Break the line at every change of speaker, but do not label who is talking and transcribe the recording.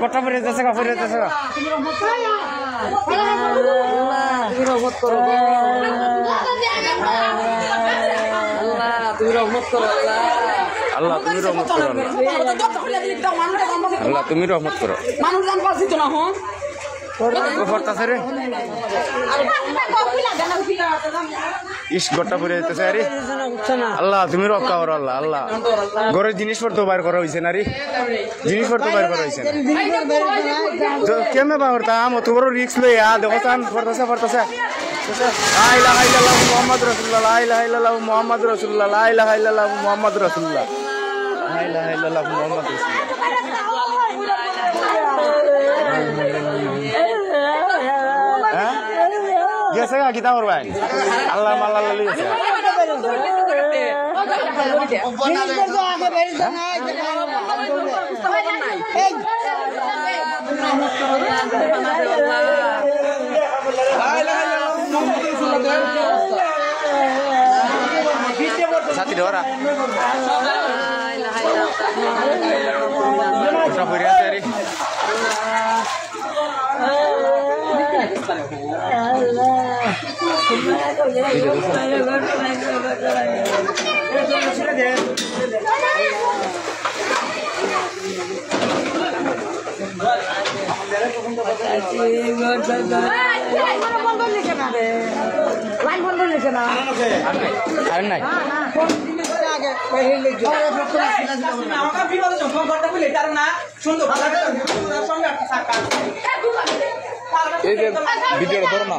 গোটা ফিরে যাচ্ছে গা ফিরে যাচ্ছে গা
তুমি রহমত করো তুমি রহমত করো
আল্লাহ তুমি রহমত করো আল্লাহ তুমি রহমত করো
মানুষ জান পাচ্ছি তো না হন
পড়তাছে রে ইস গোটা পড়ে যেতেছে আরে আল্লাহ তুমি রক্ষা করো আল্লাহ আল্লাহ ঘরের জিনিসপত্র বাইর করা হয়েছে না রে জিনিসপত্র বাইর করা হয়েছে কেমনে বাহরতাম অত বড় রিক্স লই দেখো চান পড়তেছে পড়তেছে লা ইলাহা ইল্লাল্লাহু মুহাম্মাদুর রাসূলুল্লাহ লা ইলাহা ইল্লাল্লাহু মুহাম্মাদুর রাসূলুল্লাহ লা ইলাহা ইল্লাল্লাহু মুহাম্মাদুর রাসূলুল্লাহ লা ইলাহা ইল্লাল্লাহু মুহাম্মাদুর রাসূলুল্লাহ গেছে গা কিতা করবাই আল্লাহ মাল্লাহ লই গেছে সাথী ধরা ওটা পড়ে আছে রে আর নাই এই যে ভিডিওটা ধরো না